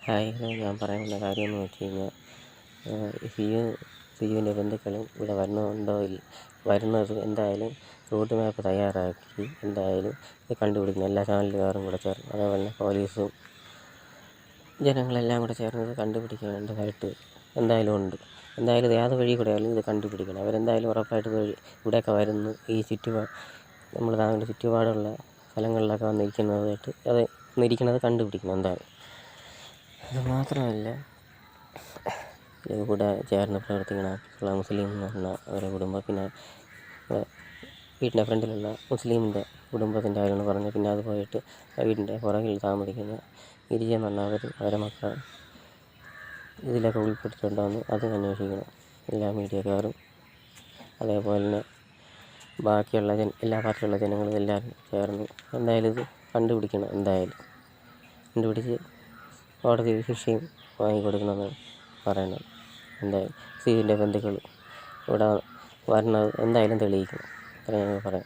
Hi, hello. ഞാൻ പറയാൻ വന്ന കാര്യമെന്ന് വെച്ച് കഴിഞ്ഞാൽ സിയുവിൻ്റെ ബന്ധുക്കളും ഇവിടെ വരുന്നത് എന്തായാലും റൂട്ട് മാപ്പ് തയ്യാറാക്കി എന്തായാലും ഇത് കണ്ടുപിടിക്കണം. എല്ലാ ചാനലുകാരും കൂടെ ചേർന്ന്, അതേപോലെ തന്നെ പോലീസും ജനങ്ങളെല്ലാം കൂടെ ചേർന്ന് ഇത് കണ്ടുപിടിക്കേണ്ടതായിട്ട് എന്തായാലും ഉണ്ട്. എന്തായാലും ഇത് ഏത് വഴി കൂടെ ആയാലും ഇത് കണ്ടുപിടിക്കണം. അവരെന്തായാലും ഉറപ്പായിട്ട് ഇവിടെയൊക്കെ വരുന്നു, ഈ നമ്മൾ താങ്കളുടെ ചുറ്റുപാടുള്ള സ്ഥലങ്ങളിലൊക്കെ വന്നിരിക്കുന്നത് കണ്ടുപിടിക്കണം എന്തായാലും. അതുമാത്രമല്ല, കൂടെ ചേർന്ന് പ്രവർത്തിക്കുന്ന മുസ്ലിം എന്ന് പറഞ്ഞ അവരുടെ കുടുംബം, പിന്നെ വീടിൻ്റെ ഫ്രണ്ടിലുള്ള മുസ്ലിമിൻ്റെ കുടുംബത്തിൻ്റെ കാര്യങ്ങൾ പറഞ്ഞ്, പിന്നെ അത് പോയിട്ട് വീടിൻ്റെ പുറകിൽ താമസിക്കുന്ന ഗിരിജെന്ന് പറഞ്ഞാൽ അവരെ മക്കൾ ഇതിലൊക്കെ ഉൾപ്പെട്ടിട്ടുണ്ടോയെന്ന് അതും അന്വേഷിക്കണം. എല്ലാ മീഡിയക്കാരും അതേപോലെ തന്നെ ബാക്കിയുള്ള എല്ലാ പാർട്ടിയുള്ള ജനങ്ങളും എല്ലാവരും ചേർന്ന് എന്തായാലും ഇത് കണ്ടുപിടിക്കണം. എന്തായാലും കണ്ടുപിടിച്ച് കോടതി ശിക്ഷയും വാങ്ങിക്കൊടുക്കണമെന്ന് പറയണം. എന്തായാലും സിയുവിൻ്റെ ബന്ധുക്കൾ ഇവിടെ വരുന്നത് എന്തായാലും തെളിയിക്കണം. അത്ര ഞങ്ങൾ പറയാം.